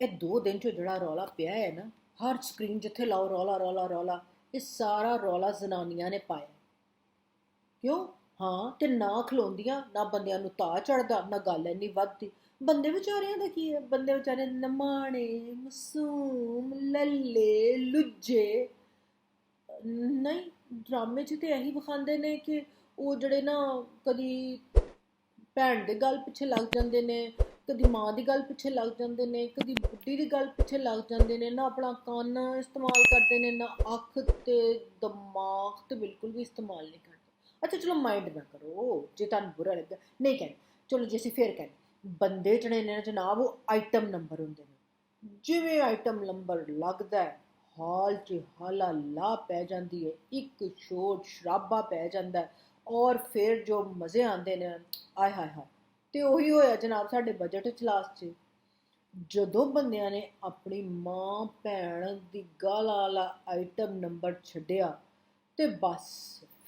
ਇਹ 2 ਦਿਨ 'ਚ ਜਿਹੜਾ ਰੌਲਾ ਪਿਆ ਹੈ ਨਾ, ਹਰ ਸਕਰੀਨ ਜਿੱਥੇ ਲਾਓ ਰੌਲਾ ਰੌਲਾ ਰੌਲਾ, ਇਹ ਸਾਰਾ ਰੌਲਾ ਜ਼ਨਾਨੀਆਂ ਨੇ ਪਾਇਆ। ਕਿਉਂ? ਹਾਂ, ਤੇ ਨਾ ਖਲੋਂਦੀਆਂ, ਨਾ ਬੰਦਿਆਂ ਨੂੰ ਤਾਅ ਚੜ੍ਹਦਾ, ਨਾ ਗੱਲ ਇੰਨੀ ਵੱਧਦੀ। ਬੰਦੇ ਵਿਚਾਰਿਆਂ ਦਾ ਕੀ ਹੈ? ਬੰਦੇ ਵਿਚਾਰੇ ਨਮਾਣੇ, ਮਾਸੂਮ, ਲੱਲੇ ਲੁੱਜੇ। ਨਹੀਂ, ਡਰਾਮੇ 'ਚ ਤੇ ਇਹੀ ਵਿਖਾਉਂਦੇ ਨੇ ਕਿ ਉਹ ਜਿਹੜੇ ਨਾ ਕਦੀ ਭੈਣ ਦੇ ਗੱਲ ਪਿੱਛੇ ਲੱਗ ਜਾਂਦੇ ਨੇ, ਕਦੀ ਮਾਂ ਦੀ ਗੱਲ ਪਿੱਛੇ ਲੱਗ ਜਾਂਦੇ ਨੇ, ਕਦੀ ਬੁੱਢੀ ਦੀ ਗੱਲ ਪਿੱਛੇ ਲੱਗ ਜਾਂਦੇ ਨੇ, ਨਾ ਆਪਣਾ ਕੰਨ ਇਸਤੇਮਾਲ ਕਰਦੇ ਨੇ, ਨਾ ਅੱਖ ਤੇ ਦਿਮਾਗ ਤੇ ਬਿਲਕੁਲ ਵੀ ਇਸਤੇਮਾਲ ਨਹੀਂ ਕਰਦੇ। ਅੱਛਾ ਚਲੋ ਮਾਈਂਡ ਨਾ ਕਰੋ ਜੇ ਤੁਹਾਨੂੰ ਬੁਰਾ ਲੱਗਾ, ਨਹੀਂ ਕਹਿੰਦੇ, ਚਲੋ ਜੇ ਅਸੀਂ ਫਿਰ ਕਹਿੰਦੇ ਬੰਦੇ ਜਿਹੜੇ ਨੇ ਜਨਾਬ ਉਹ ਆਈਟਮ ਨੰਬਰ ਹੁੰਦੇ ਨੇ। ਜਿਵੇਂ ਆਈਟਮ ਨੰਬਰ ਲੱਗਦਾ ਹੈ, ਹਾਲ 'ਚ ਹਾਲਾ ਲਾ ਪੈ ਜਾਂਦੀ ਹੈ, ਇੱਕ ਸ਼ੋਰ ਸ਼ਰਾਬਾ ਪੈ ਜਾਂਦਾ ਹੈ, ਔਰ ਫਿਰ ਜੋ ਮਜ਼ੇ ਆਉਂਦੇ ਨੇ, ਆਏ ਹਾਏ ਹਾਏ। ਤੇ ਉਹੀ ਹੋਇਆ ਜਨਾਬ ਸਾਡੇ ਬਜਟ 'ਚ ਲਾਸਟ 'ਚ, ਜਦੋਂ ਬੰਦਿਆਂ ਨੇ ਆਪਣੀ ਮਾਂ ਭੈਣ ਦੀ ਗਾਲਾਂ ਵਾਲਾ ਆਈਟਮ ਨੰਬਰ ਛੱਡਿਆ ਤੇ ਬਸ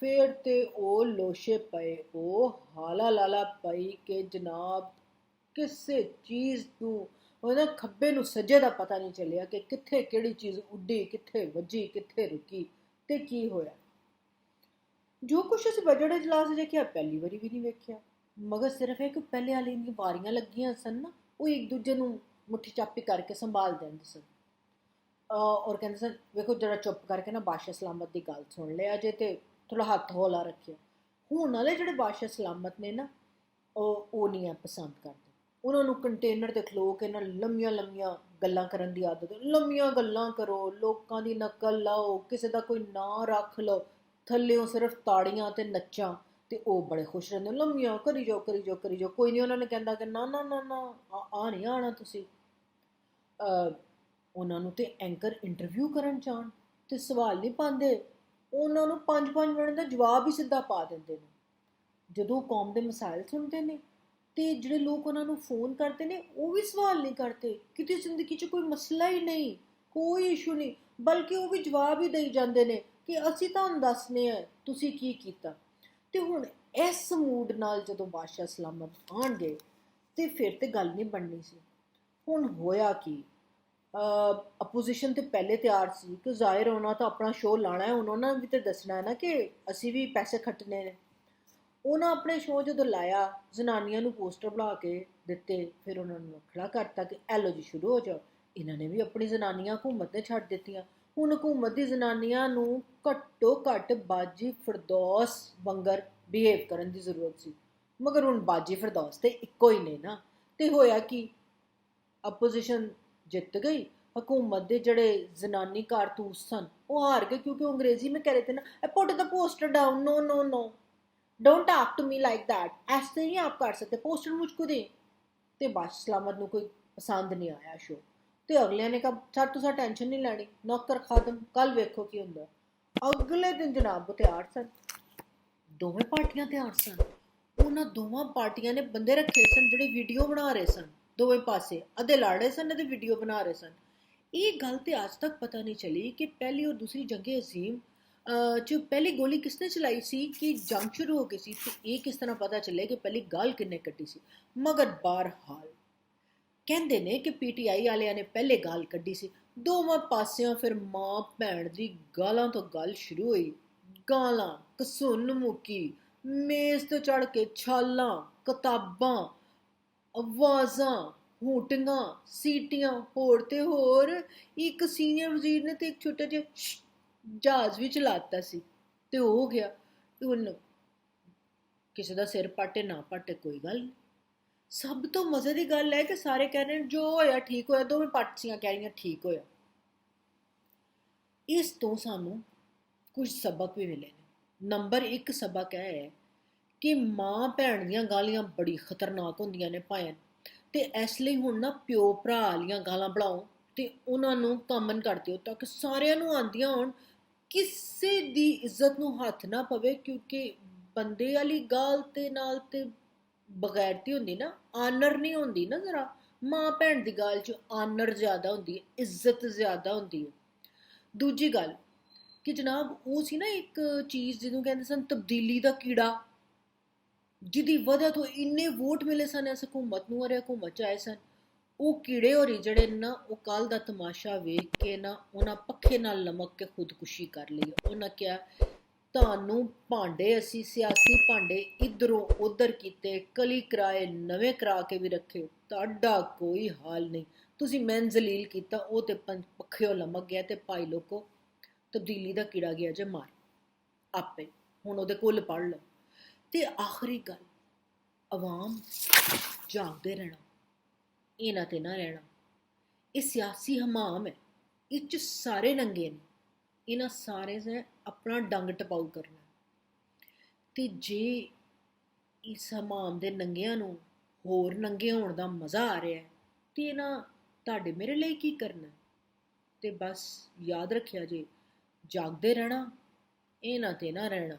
ਫਿਰ ਤੇ ਉਹ ਲੋਸ਼ੇ ਪਏ, ਉਹ ਹਾਲਾ ਲਾਲਾ ਪਈ ਕਿ ਜਨਾਬ ਕਿਸੇ ਚੀਜ਼ ਨੂੰ ਉਹਦਾ ਖੱਬੇ ਨੂੰ ਸੱਜੇ ਦਾ ਪਤਾ ਨਹੀਂ ਚੱਲਿਆ ਕਿ ਕਿੱਥੇ ਕਿਹੜੀ ਚੀਜ਼ ਉੱਡੀ, ਕਿੱਥੇ ਵੱਜੀ, ਕਿੱਥੇ ਰੁਕੀ ਤੇ ਕੀ ਹੋਇਆ। ਜੋ ਕੁਛ ਅਸੀਂ ਬਜਟ ਇਜਲਾਸ ਦੇਖਿਆ ਪਹਿਲੀ ਵਾਰੀ ਵੀ ਨਹੀਂ ਵੇਖਿਆ, ਮਗਰ ਸਿਰਫ ਇੱਕ ਪਹਿਲੇ ਵਾਲੀ ਦੀਆਂ ਵਾਰੀਆਂ ਲੱਗੀਆਂ ਸਨ ਨਾ, ਉਹ ਇੱਕ ਦੂਜੇ ਨੂੰ ਮੁੱਠੀ ਚਾਪੀ ਕਰਕੇ ਸੰਭਾਲ ਦਿੰਦੇ ਸਨ। ਔਰ ਕਹਿੰਦੇ ਸਨ ਵੇਖੋ ਜਰਾ ਚੁੱਪ ਕਰਕੇ ਨਾ ਬਾਦਸ਼ਾਹ ਸਲਾਮਤ ਦੀ ਗੱਲ ਸੁਣ ਲਿਆ ਜੇ ਤੇ ਥੋੜਾ ਹੱਥ ਹੌਲਾ ਰੱਖਿਆ। ਹੁਣ ਵਾਲੇ ਜਿਹੜੇ ਬਾਦਸ਼ਾਹ ਸਲਾਮਤ ਨੇ ਨਾ, ਉਹ ਨਹੀਂ ਆ ਪਸੰਦ ਕਰਦੇ। ਉਹਨਾਂ ਨੂੰ ਕੰਟੇਨਰ ਤੇ ਖਲੋ ਕੇ ਨਾ ਲੰਮੀਆਂ ਲੰਮੀਆਂ ਗੱਲਾਂ ਕਰਨ ਦੀ ਆਦਤ ਹੈ। ਲੰਮੀਆਂ ਗੱਲਾਂ ਕਰੋ, ਲੋਕਾਂ ਦੀ ਨਕਲ ਲਾਓ, ਕਿਸੇ ਦਾ ਕੋਈ ਨਾਂ ਰੱਖ ਲਓ, ਥੱਲਿਓਂ ਸਿਰਫ ਤਾੜੀਆਂ ਤੇ ਨੱਚਾਂ, ਤੇ ਉਹ ਬੜੇ ਖੁਸ਼ ਰਹਿੰਦੇ। ਲੰਮੀਆਂ ਕਰੀ ਜਾਓ ਕਰੀ ਜਾਓ ਕਰੀ ਜਾਓ, ਕੋਈ ਨਹੀਂ ਉਹਨਾਂ ਨੇ ਕਹਿੰਦਾ ਕਿ ਨਾ ਨਾ ਨਾ ਨਾ ਆ ਨਹੀਂ ਆਉਣਾ ਤੁਸੀਂ। ਉਹਨਾਂ ਨੂੰ ਤੇ ਐਂਕਰ ਇੰਟਰਵਿਊ ਕਰਨ ਜਾਣ ਤੇ ਸਵਾਲ ਨਹੀਂ ਪਾਉਂਦੇ, ਉਹਨਾਂ ਨੂੰ 5-5 ਮਿੰਟ ਦਾ ਜਵਾਬ ਹੀ ਸਿੱਧਾ ਪਾ ਦਿੰਦੇ ਨੇ। ਜਦੋਂ ਕੌਮ ਦੇ ਮਸਾਇਲ ਸੁਣਦੇ ਨੇ ਤੇ ਜਿਹੜੇ ਲੋਕ ਉਹਨਾਂ ਨੂੰ ਫੋਨ ਕਰਦੇ ਨੇ ਉਹ ਵੀ ਸਵਾਲ ਨਹੀਂ ਕਰਦੇ, ਕਿਤੇ ਜ਼ਿੰਦਗੀ 'ਚ ਕੋਈ ਮਸਲਾ ਹੀ ਨਹੀਂ, ਕੋਈ ਇਸ਼ੂ ਨਹੀਂ, ਬਲਕਿ ਉਹ ਵੀ ਜਵਾਬ ਹੀ ਦੇਈ ਜਾਂਦੇ ਨੇ ਕਿ ਅਸੀਂ ਤੁਹਾਨੂੰ ਦੱਸਨੇ ਆ ਤੁਸੀਂ ਕੀ ਕੀਤਾ। ਤੇ ਹੁਣ ਇਸ ਮੂਡ ਨਾਲ ਜਦੋਂ ਬਾਦਸ਼ਾਹ ਸਲਾਮਤ ਆਉਣਗੇ ਤੇ ਫਿਰ ਤੇ ਗੱਲ ਨਹੀਂ ਬਣਨੀ ਸੀ। ਹੁਣ ਹੋਇਆ ਕੀ, ਅਪੋਜੀਸ਼ਨ ਤੇ ਪਹਿਲੇ ਤਿਆਰ ਸੀ ਕਿ ਜ਼ਾਹਿਰ ਉਹਨਾਂ ਤਾਂ ਆਪਣਾ ਸ਼ੋਅ ਲਾਣਾ ਹੈ, ਉਹਨਾਂ ਨੇ ਵੀ ਤਾਂ ਦੱਸਣਾ ਹੈ ਨਾ ਕਿ ਅਸੀਂ ਵੀ ਪੈਸੇ ਖੱਟਣੇ ਨੇ। ਉਹਨਾਂ ਆਪਣੇ ਸ਼ੋਅ ਜਦੋਂ ਲਾਇਆ, ਜ਼ਨਾਨੀਆਂ ਨੂੰ ਪੋਸਟਰ ਬਣਾ ਕੇ ਦਿੱਤੇ, ਫਿਰ ਉਹਨਾਂ ਨੂੰ ਖੜਾ ਕਰਤਾ ਕਿ ਐਲੋ ਜੀ ਸ਼ੁਰੂ ਹੋ ਜਾਓ। ਇਹਨਾਂ ਨੇ ਵੀ ਆਪਣੀ ਜ਼ਨਾਨੀਆਂ ਹਕੂਮਤ ਨੇ ਛੱਡ ਦਿੱਤੀਆਂ। ਹੁਣ ਹਕੂਮਤ ਦੀ ਜ਼ਨਾਨੀਆਂ ਨੂੰ ਘੱਟੋ ਘੱਟ ਬਾਜੀ ਫਿਰਦੌਸ ਵਾਂਗਰ ਬਿਹੇਵ ਕਰਨ ਦੀ ਜ਼ਰੂਰਤ ਸੀ, ਮਗਰ ਹੁਣ ਬਾਜੀ ਫਿਰਦੌਸ ਤੇ ਇੱਕੋ ਹੀ ਨੇ ਨਾ। ਤੇ ਹੋਇਆ ਕੀ, ਅਪੋਜੀਸ਼ਨ ਜਿੱਤ ਗਈ, ਹਕੂਮਤ ਦੇ ਜਿਹੜੇ ਜ਼ਨਾਨੀ ਕਾਰਤੂਸ ਸਨ ਉਹ ਹਾਰ ਗਏ, ਕਿਉਂਕਿ ਉਹ ਅੰਗਰੇਜ਼ੀ में कह रहे थे ना put the poster down, no no no, don't talk to me like that, ऐसे नहीं आप कर सकते, पोस्टर मुझको दे। ਤੇ ਬਾਦਸ਼ਾਹ ਸਲਾਮਤ ਨੂੰ ਕੋਈ ਪਸੰਦ ਨਹੀਂ ਆਇਆ ਸ਼ੋ, ਤੇ ਅਗਲਿਆਂ ਨੇ ਕਿਹਾ ਸਰ ਤੁਸੀਂ ਟੈਨਸ਼ਨ ਨਹੀਂ ਲੈਣੀ, ਨੌਕਰ ਖਾਦਮ, ਕੱਲ ਵੇਖੋ ਕੀ ਹੁੰਦਾ। ਅਗਲੇ ਦਿਨ ਜਨਾਬ ਤਿਆਰ ਸਨ, ਦੋਵੇਂ ਪਾਰਟੀਆਂ ਤਿਆਰ ਸਨ। ਉਹਨਾਂ ਦੋਵਾਂ ਪਾਰਟੀਆਂ ਨੇ ਬੰਦੇ ਰੱਖੇ ਸਨ ਜਿਹੜੇ ਵੀਡੀਓ ਬਣਾ ਰਹੇ ਸਨ, ਦੋਵੇਂ ਪਾਸੇ ਅੱਧੇ ਲੜ ਰਹੇ ਸਨ ਅਤੇ ਵੀਡੀਓ ਬਣਾ ਰਹੇ ਸਨ। ਇਹ ਗੱਲ ਤੇ ਅੱਜ ਤੱਕ ਪਤਾ ਨਹੀਂ ਚਲੀ ਕਿ ਪਹਿਲੀ ਔਰ ਦੂਸਰੀ ਜੰਗੇ ਅਜ਼ੀਮ 'ਚ ਪਹਿਲੀ ਗੋਲੀ ਕਿਸਨੇ ਚਲਾਈ ਸੀ ਕਿ ਜੰਗ ਸ਼ੁਰੂ ਹੋ ਗਈ ਸੀ, ਤੇ ਇਹ ਕਿਸ ਤਰ੍ਹਾਂ ਪਤਾ ਚੱਲੇ ਕਿ ਪਹਿਲੀ ਗਾਲ ਕਿੰਨੇ ਕੱਢੀ ਸੀ। ਮਗਰ ਬਹਰਹਾਲ ਕਹਿੰਦੇ ਨੇ ਕਿ ਪੀਟੀਆਈ ਵਾਲਿਆਂ ਨੇ ਪਹਿਲੇ ਗਾਲ ਕੱਢੀ ਸੀ। ਦੋਵਾਂ ਪਾਸਿਆਂ ਫਿਰ ਮਾਂ ਭੈਣ ਦੀ ਗਾਲਾਂ ਤੋਂ ਗੱਲ ਸ਼ੁਰੂ ਹੋਈ। ਗਾਲਾਂ ਕਸੁੰਨ ਮੁੱਕੀ, ਮੇਜ਼ ਤੇ ਚੜ੍ਹ ਕੇ ਛਾਲਾਂ, ਕਿਤਾਬਾਂ, ਆਵਾਜ਼ਾਂ, ਹੂਟੀਆਂ, ਸੀਟੀਆਂ, ਹੋਰ ਤੇ ਹੋਰ। ਇੱਕ ਸੀਨੀਅਰ ਵਜ਼ੀਰ ਨੇ ਤੇ ਇੱਕ ਛੋਟਾ ਜਿਹਾ ਜਹਾਜ਼ ਵੀ ਚਲਾਤਾ ਸੀ, ਤੇ ਉਹ ਹੋ ਗਿਆ। ਹੁਣ ਕਿਸੇ ਦਾ ਸਿਰ ਪਾਟੇ ਨਾ ਪਾਟੇ ਕੋਈ ਗੱਲ ਨਹੀਂ। ਸਭ ਤੋਂ ਮਜ਼ੇ ਦੀ ਗੱਲ ਹੈ ਕਿ ਸਾਰੇ ਕਹਿ ਰਹੇ ਜੋ ਹੋਇਆ ਠੀਕ ਹੋਇਆ, ਦੋਵੇਂ ਪਾਰਟੀਆਂ ਕਹਿ ਰਹੀਆਂ ਠੀਕ ਹੋਇਆ। ਇਸ ਤੋਂ ਸਾਨੂੰ ਕੁਝ ਸਬਕ ਵੀ ਮਿਲੇ ਨੇ। ਨੰਬਰ 1 ਸਬਕ ਹੈ ਕਿ ਮਾਂ ਭੈਣ ਦੀਆਂ ਗਾਲੀਆਂ ਬੜੀ ਖਤਰਨਾਕ ਹੁੰਦੀਆਂ ਨੇ ਭਾਵੇਂ, ਤੇ ਇਸ ਲਈ ਹੁਣ ਨਾ ਪਿਓ ਭਰਾ ਵਾਲੀਆਂ ਗਾਲਾਂ ਬਣਾਓ ਤੇ ਉਹਨਾਂ ਨੂੰ ਕਾਮਨ ਕਰ ਦਿਓ ਤਾਂ ਕਿ ਸਾਰਿਆਂ ਨੂੰ ਆਉਂਦੀਆਂ ਹੋਣ, ਕਿਸੇ ਦੀ ਇੱਜ਼ਤ ਨੂੰ ਹੱਥ ਨਾ ਪਵੇ। ਕਿਉਂਕਿ ਬੰਦੇ ਵਾਲੀ ਗਾਲ ਤੇ ਨਾਲ ਤੇ ਬਗੈਰਤੀ ਹੁੰਦੀ ਨਾ, ਆਨਰ ਨਹੀਂ ਹੁੰਦੀ ਨਾ। ਜ਼ਰਾ ਮਾਂ ਭੈਣ ਦੀ ਗਾਲ 'ਚ ਆਨਰ ਜ਼ਿਆਦਾ ਹੁੰਦੀ ਹੈ, ਇੱਜ਼ਤ ਜ਼ਿਆਦਾ ਹੁੰਦੀ ਹੈ। ਦੂਜੀ ਗੱਲ ਕਿ ਜਨਾਬ ਉਹ ਸੀ ਨਾ ਇੱਕ ਚੀਜ਼ ਜਿਹਨੂੰ ਕਹਿੰਦੇ ਸਨ ਤਬਦੀਲੀ ਦਾ ਕੀੜਾ, ਜਿਹਦੀ ਵਜ੍ਹਾ ਤੋਂ ਇੰਨੇ ਵੋਟ ਮਿਲੇ ਸਨ ਇਸ ਹਕੂਮਤ ਨੂੰ, ਔਰ ਹਕੂਮਤ 'ਚ ਆਏ ਸਨ। ਉਹ ਕੀੜੇ ਹੋਰੀ ਜਿਹੜੇ ਨਾ ਉਹ ਕੱਲ ਦਾ ਤਮਾਸ਼ਾ ਵੇਖ ਕੇ ਨਾ ਉਹਨਾਂ ਪੱਖੇ ਨਾਲ ਲਮਕ ਕੇ ਖੁਦਕੁਸ਼ੀ ਕਰ ਲਈ। ਉਹਨਾਂ ਕਿਹਾ ਤੁਹਾਨੂੰ ਭਾਂਡੇ ਅਸੀਂ ਸਿਆਸੀ ਭਾਂਡੇ ਇੱਧਰੋਂ ਉੱਧਰ ਕੀਤੇ, ਕਲੀ ਕਰਾਏ, ਨਵੇਂ ਕਰਾ ਕੇ ਵੀ ਰੱਖੇ, ਤੁਹਾਡਾ ਕੋਈ ਹਾਲ ਨਹੀਂ। ਤੁਸੀਂ ਮੈਨੂੰ ਜ਼ਲੀਲ ਕੀਤਾ, ਉਹ ਤੇ ਪੱਖਿਓ ਲਮਕ ਗਿਆ ਤੇ ਭਾਈ ਲੋਕੋ ਤਬਦੀਲੀ ਦਾ ਕੀੜਾ ਗਿਆ ਜੇ ਮਾਰ ਆਪੇ। ਹੁਣ ਉਹਦੇ ਕੁੱਲ ਪੜ ਲਓ। ਤੇ ਆਖਰੀ ਗੱਲ, ਆਵਾਮ ਜਾਗਦੇ ਰਹਿਣਾ, ਇਹਨਾਂ ਤੇ ਨਾ ਰਹਿਣਾ। ਇਹ ਸਿਆਸੀ ਹਮਾਮ ਹੈ, ਇਹ 'ਚ ਸਾਰੇ ਨੰਗੇ ਨੇ, ਇਹਨਾਂ ਸਾਰੇ ਨੇ ਆਪਣਾ ਡੰਗ ਟਪਾਊ ਕਰਨਾ। ਤੇ ਜੇ ਇਸ ਹਮਾਮ ਦੇ ਨੰਗਿਆਂ ਨੂੰ ਹੋਰ ਨੰਗੇ ਹੋਣ ਦਾ ਮਜ਼ਾ ਆ ਰਿਹਾ ਹੈ ਤੇ ਇਹਨਾਂ ਤੁਹਾਡੇ ਮੇਰੇ ਲਈ ਕੀ ਕਰਨਾ। ਤੇ ਬਸ ਯਾਦ ਰੱਖਿਆ ਜੇ, ਜਾਗਦੇ ਰਹਿਣਾ, ਇਹਨਾਂ ਤੇ ਨਾ ਰਹਿਣਾ।